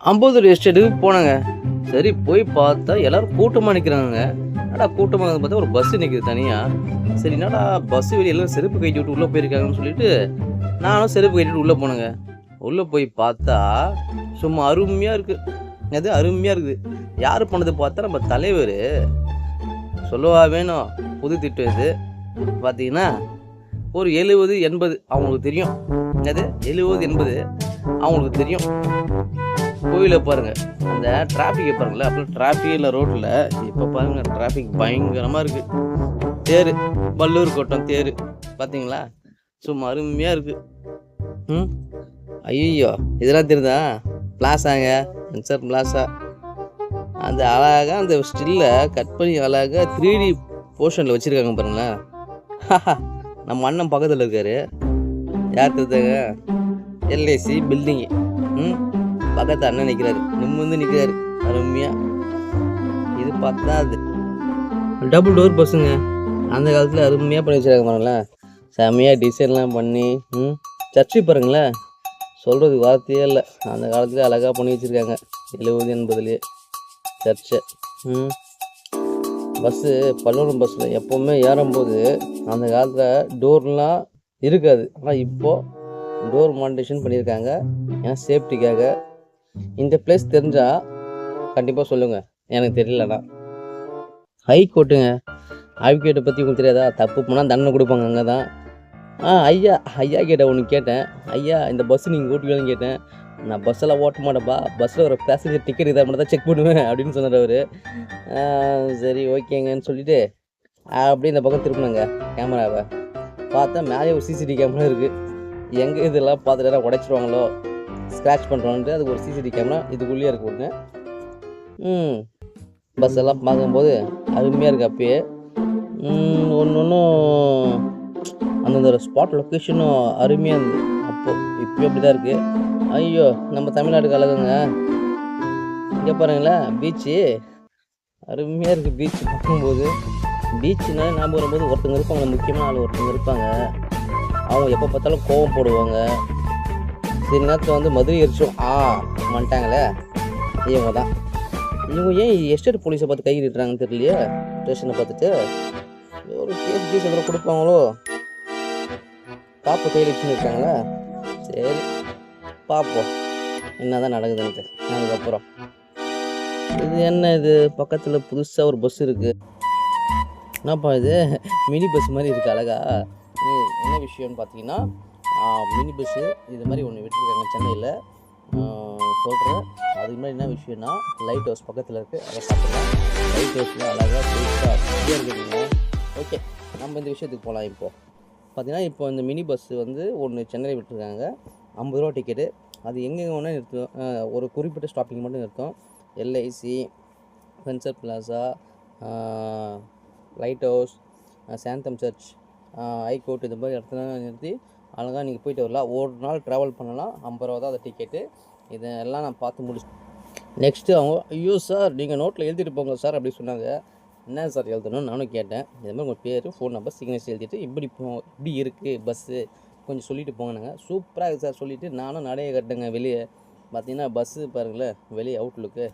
அம்பத்தூர் எஸ்டேட்டுக்கு போனேங்க. சரி போய் பார்த்தா எல்லாரும் கூட்டமாக நிற்கிறாங்கங்க. என்னடா கூட்டமாக பார்த்தா ஒரு பஸ்ஸு நிற்கிது தனியாக. சரி என்னடா பஸ்ஸு வெளியே எல்லோரும் செருப்பு கழட்டி விட்டு உள்ளே போயிருக்காங்கன்னு சொல்லிட்டு நானும் செருப்பு கழட்டிட்டு உள்ளே போனேங்க. உள்ளே போய் பார்த்தா சும்மா அருமையாக இருக்குது. அது அருமையாக இருக்குது. யார் பண்ணது பார்த்தா நம்ம தலைவர். சொல்லவா வேணும்? புது திட்டம் இது. பார்த்தீங்கன்னா ஒரு 70, 80 அவங்களுக்கு தெரியும். என்னது 70, 80 அவங்களுக்கு தெரியும். கோயிலை பாருங்கள், அந்த டிராஃபிக்கை பாருங்களேன். அப்புறம் டிராஃபிக் இல்லை ரோட்டில். இப்போ பாருங்கள் டிராஃபிக் பயங்கரமாக இருக்குது. தேர், வள்ளூர் கோட்டம் தேர் பார்த்தீங்களா? சும்மா அருமையாக இருக்குது. ஐயோ இதெல்லாம் தெரியுதா? பிளாஸாங்க, சார் பிளாஸா. அந்த அழகாக அந்த ஸ்டில்லை கட் பண்ணி அழகாக 3D போர்ஷனில் வச்சுருக்காங்க பாருங்களேன். நம்ம அண்ணன் பக்கத்தில் இருக்கார். யார் தெரியுதாங்க? LIC building. பக்கத்து அண்ணன் நிற்கிறாரு, நிமிர்ந்து நிற்கிறாரு அருமையாக. இது பார்த்தா அது டபுள் டோர் பஸ்ஸுங்க. அந்த காலத்தில் அருமையாக பண்ணி வச்சுருக்காங்க பாருங்களேன். செம்மையாக டிசைன்லாம் பண்ணி சர்ச்சு பாருங்களேன். சொல்கிறதுக்கு வார்த்தையே இல்லை. அந்த காலத்தில் அழகாக பண்ணி வச்சுருக்காங்க. 70, 80 சர்ச்சை. பஸ்ஸு பல்லூர் பஸ்ஸில் எப்போவுமே ஏறும்போது அந்த காலத்தில் டோர்லாம் இருக்காது. ஆனால் இப்போது டோர் மானிட்டேஷன் பண்ணியிருக்காங்க, ஏன்னா சேஃப்டிக்காக. இந்த பிளேஸ் தெரிஞ்சால் கண்டிப்பாக சொல்லுங்கள், எனக்கு தெரியலண்ணா. ஹைகோர்ட்டுங்க. ஹைகோர்ட்டை பற்றி உங்களுக்கு தெரியாதா? தப்பு போனால் தண்டனை கொடுப்பாங்க அங்கே தான். ஐயா கேட்டேன், ஒன்று கேட்டேன். ஐயா இந்த பஸ்ஸு நீங்கள் ஓட்டுவீங்கன்னு கேட்டேன். நான் பஸ்ஸெல்லாம் ஓட்ட மாட்டேப்பா, பஸ்ஸில் ஒரு பேசஞ்சர் டிக்கெட் இதை மட்டும் தான் செக் பண்ணுவேன் அப்படின்னு சொன்னார் அவர். சரி ஓகேங்கன்னு சொல்லிவிட்டு அப்படியே இந்த பக்கம் திருப்பினாங்க கேமராவை. பார்த்தா மேலே ஒரு சிசிடிவி கேமரா இருக்குது. எங்கே இதெல்லாம் பார்த்துட்டு உடைச்சிருவாங்களோ, ஸ்க்ராட்ச் பண்ணுறோன்ட்டு அதுக்கு ஒரு சிசிடிவி கேமரா இதுக்குள்ளேயே இருக்குது ஒன்று. பஸ் எல்லாம் பார்க்கும்போது அருமையாக இருக்குது. அப்பயே ஒன்றும் அந்தந்த ஸ்பாட் லொக்கேஷனும் அருமையாக இருந்தது அப்போது. இப்போயும் அப்படி தான் இருக்குது. ஐயோ நம்ம தமிழ்நாட்டுக்கு அழகுங்க. இங்கே பாருங்களேன் பீச்சு அருமையாக இருக்குது. பீச்சு பார்க்கும்போது பீச்சுனாலே ஞாபகம் வரும்போது ஒருத்தங்க இருப்பாங்க, முக்கியமான ஆள் ஒருத்தங்க இருப்பாங்க. அவங்க எப்போ பார்த்தாலும் கோவம் போடுவாங்க. சரி நேரத்தில் வந்து மதுரை எரிச்சோம் வந்துட்டாங்களே இவங்க தான். இவங்க ஏன் எஸ்டேட் போலீஸை பார்த்து கை கிட்டுறாங்கன்னு தெரியலையே. ஸ்டேஷனை பார்த்துட்டு ஒரு கேஸ் எதாவது கொடுப்பாங்களோ. காப்பு கையில் வச்சுன்னு இருக்காங்களா? சரி பார்ப்போம் என்ன தான் நடக்குதுன்ட்டு. அதுக்கப்புறம் இது என்ன, இது பக்கத்தில் புதுசாக ஒரு பஸ் இருக்குது. என்னப்பா இது மினி பஸ் மாதிரி இருக்குது அழகா. என்ன விஷயம்னு பார்த்தீங்கன்னா மினி பஸ்ஸு இது மாதிரி ஒன்று விட்டுருக்காங்க சென்னையில். சொல்கிறேன். அதுக்கு முன்னாடி என்ன விஷயம்னா லைட் ஹவுஸ் பக்கத்தில் இருக்குது, அதை பார்த்துக்கலாம். லைட் ஹவுஸில் அழகாக புதுசாக அப்படியே இருக்குதுங்க. ஓகே நம்ம இந்த விஷயத்துக்கு போகலாம். இப்போது பார்த்தீங்கன்னா இப்போ இந்த மினி பஸ்ஸு வந்து ஒன்று சென்னையில் விட்டுருக்காங்க. 50 ரூபா டிக்கெட்டு. அது எங்கெங்கே வேணால் நிறுத்தும், ஒரு குறிப்பிட்ட ஸ்டாப்பிங் மட்டும் நிறுத்தும். எல்ஐசி, ஃபென்சர் பிளாசா, லைட் ஹவுஸ், சாந்தம் சர்ச், ஹைகோர்ட், இது மாதிரி இடத்துல நிறுத்தி அழகாக நீங்கள் போயிட்டு வரலாம். ஒரு நாள் ட்ராவல் பண்ணலாம். 50 ரூபா தான் அந்த டிக்கெட்டு. இதெல்லாம் நான் பார்த்து முடிச்சு நெக்ஸ்ட்டு அவங்க ஐயோ சார் நீங்கள் நோட்டில் எழுதிட்டு போங்க சார் அப்படி சொன்னாங்க. என்ன சார் எழுதணும் நானும் கேட்டேன். இது மாதிரி உங்கள் பேர், ஃபோன் நம்பர், சிக்னேச்சர் எழுதிட்டு இப்படி இருக்குது பஸ்ஸு கொஞ்சம் சொல்லிவிட்டு போங்கனாங்க. சூப்பராக இருக்குது சார் சொல்லிவிட்டு நானும் நடைய கட்டுங்க வெளியே. பார்த்தீங்கன்னா பஸ்ஸு பாருங்களேன் வெளியே அவுட்லுக்கு